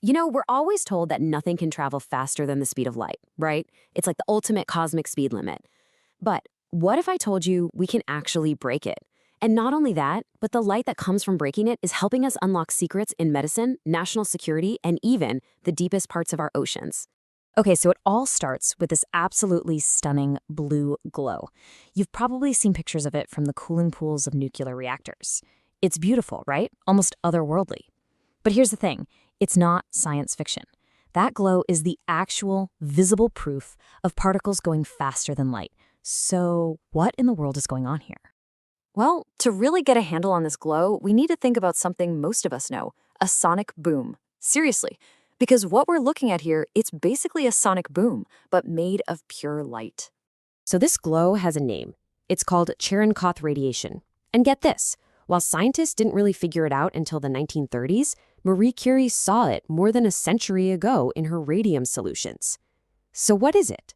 You know, we're always told that nothing can travel faster than the speed of light, right? It's like the ultimate cosmic speed limit. But what if I told you we can actually break it? And not only that, but the light that comes from breaking it is helping us unlock secrets in medicine, national security, and even the deepest parts of our oceans. Okay, so it all starts with this absolutely stunning blue glow. You've probably seen pictures of it from the cooling pools of nuclear reactors. It's beautiful, right? Almost otherworldly. But here's the thing, it's not science fiction. That glow is the actual, visible proof of particles going faster than light. So what in the world is going on here? Well, to really get a handle on this glow, we need to think about something most of us know, a sonic boom. Seriously, because what we're looking at here, it's basically a sonic boom, but made of pure light. So this glow has a name. It's called Cherenkov radiation. And get this, while scientists didn't really figure it out until the 1930s, Marie Curie saw it more than a century ago in her radium solutions. So what is it?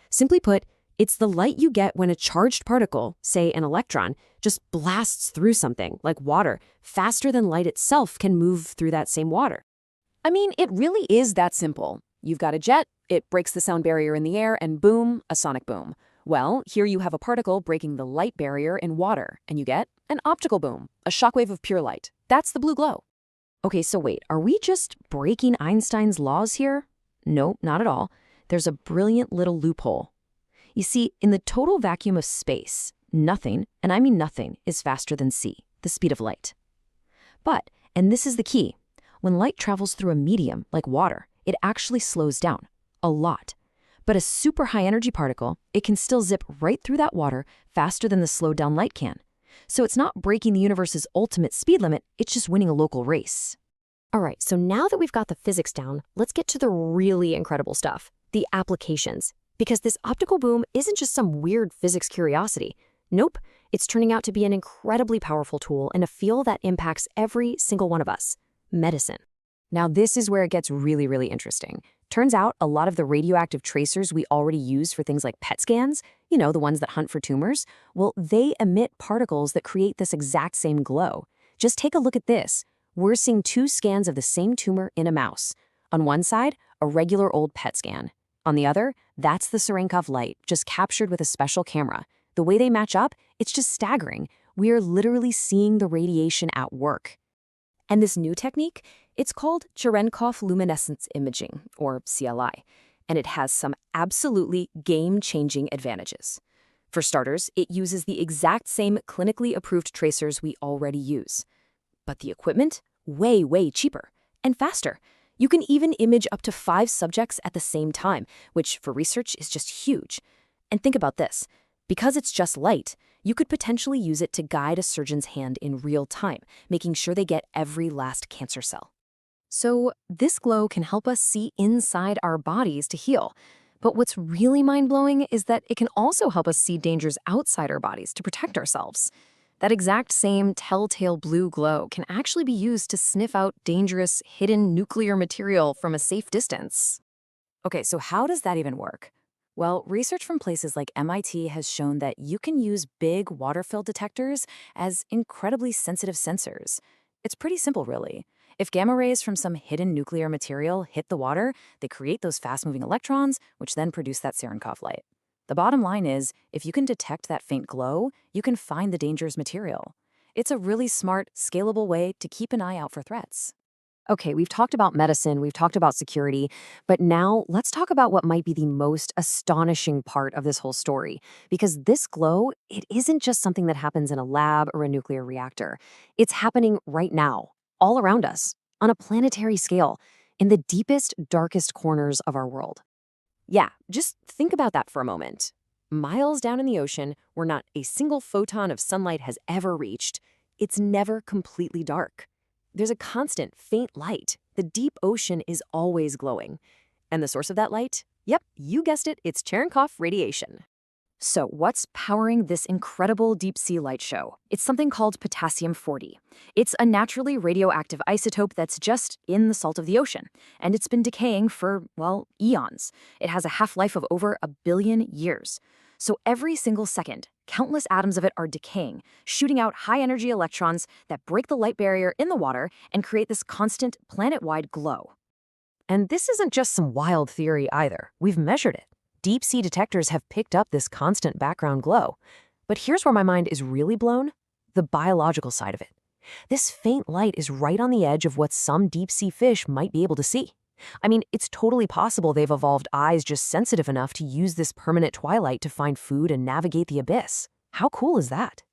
Simply put, it's the light you get when a charged particle, say an electron, just blasts through something, like water, faster than light itself can move through that same water. I mean, it really is that simple. You've got a jet, it breaks the sound barrier in the air, and boom, a sonic boom. Well, here you have a particle breaking the light barrier in water, and you get an optical boom, a shockwave of pure light. That's the blue glow. Okay, so wait, are we just breaking Einstein's laws here? No, not at all. There's a brilliant little loophole. You see, in the total vacuum of space, nothing, and I mean nothing, is faster than c, the speed of light. But, and this is the key, when light travels through a medium, like water, it actually slows down, a lot. But a super high-energy particle, it can still zip right through that water faster than the slowed-down light can. So it's not breaking the universe's ultimate speed limit, it's just winning a local race. All right, so now that we've got the physics down, let's get to the really incredible stuff, the applications. Because this optical boom isn't just some weird physics curiosity. Nope, it's turning out to be an incredibly powerful tool in a field that impacts every single one of us, medicine. Now this is where it gets really, really interesting. Turns out a lot of the radioactive tracers we already use for things like PET scans, you know, the ones that hunt for tumors, well, they emit particles that create this exact same glow. Just take a look at this. We're seeing two scans of the same tumor in a mouse. On one side, a regular old PET scan. On the other, that's the Cherenkov light, just captured with a special camera. The way they match up, it's just staggering. We are literally seeing the radiation at work. And this new technique, it's called Cherenkov luminescence imaging, or CLI, and it has some absolutely game-changing advantages. For starters, it uses the exact same clinically approved tracers we already use. But the equipment? Way, way cheaper and faster. You can even image up to 5 subjects at the same time, which for research is just huge. And think about this. Because it's just light, you could potentially use it to guide a surgeon's hand in real time, making sure they get every last cancer cell. So this glow can help us see inside our bodies to heal. But what's really mind-blowing is that it can also help us see dangers outside our bodies to protect ourselves. That exact same telltale blue glow can actually be used to sniff out dangerous, hidden nuclear material from a safe distance. Okay, so how does that even work? Well, research from places like MIT has shown that you can use big water-filled detectors as incredibly sensitive sensors. It's pretty simple, really. If gamma rays from some hidden nuclear material hit the water, they create those fast-moving electrons, which then produce that Cherenkov light. The bottom line is, if you can detect that faint glow, you can find the dangerous material. It's a really smart, scalable way to keep an eye out for threats. Okay, we've talked about medicine, we've talked about security, but now let's talk about what might be the most astonishing part of this whole story. Because this glow, it isn't just something that happens in a lab or a nuclear reactor. It's happening right now, all around us, on a planetary scale, in the deepest, darkest corners of our world. Yeah, just think about that for a moment. Miles down in the ocean, where not a single photon of sunlight has ever reached, it's never completely dark. There's a constant, faint light. The deep ocean is always glowing. And the source of that light? Yep, you guessed it, it's Cherenkov radiation. So what's powering this incredible deep-sea light show? It's something called potassium-40. It's a naturally radioactive isotope that's just in the salt of the ocean, and it's been decaying for, well, eons. It has a half-life of over 1 billion years. So every single second, countless atoms of it are decaying, shooting out high-energy electrons that break the light barrier in the water and create this constant planet-wide glow. And this isn't just some wild theory either. We've measured it. Deep-sea detectors have picked up this constant background glow. But here's where my mind is really blown: the biological side of it. This faint light is right on the edge of what some deep-sea fish might be able to see. I mean, it's totally possible they've evolved eyes just sensitive enough to use this permanent twilight to find food and navigate the abyss. How cool is that?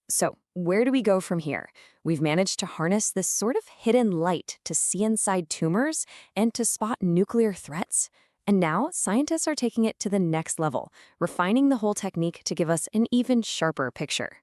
So, where do we go from here? We've managed to harness this sort of hidden light to see inside tumors and to spot nuclear threats. And now, scientists are taking it to the next level, refining the whole technique to give us an even sharper picture.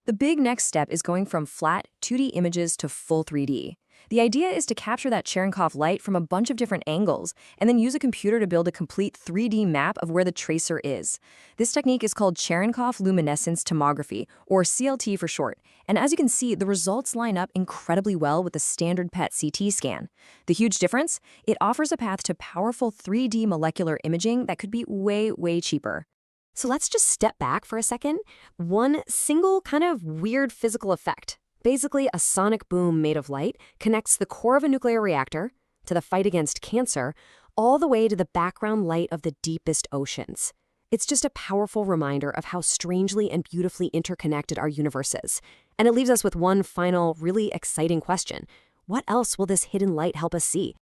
The big next step is going from flat 2D images to full 3D. The idea is to capture that Cherenkov light from a bunch of different angles and then use a computer to build a complete 3D map of where the tracer is. This technique is called Cherenkov luminescence tomography, or CLT for short, and as you can see, the results line up incredibly well with the standard PET CT scan. The huge difference? It offers a path to powerful 3D molecular imaging that could be way, way cheaper. So let's just step back for a second. One single kind of weird physical effect. Basically, a sonic boom made of light connects the core of a nuclear reactor to the fight against cancer, all the way to the background light of the deepest oceans. It's just a powerful reminder of how strangely and beautifully interconnected our universe is. And it leaves us with one final, really exciting question. What else will this hidden light help us see?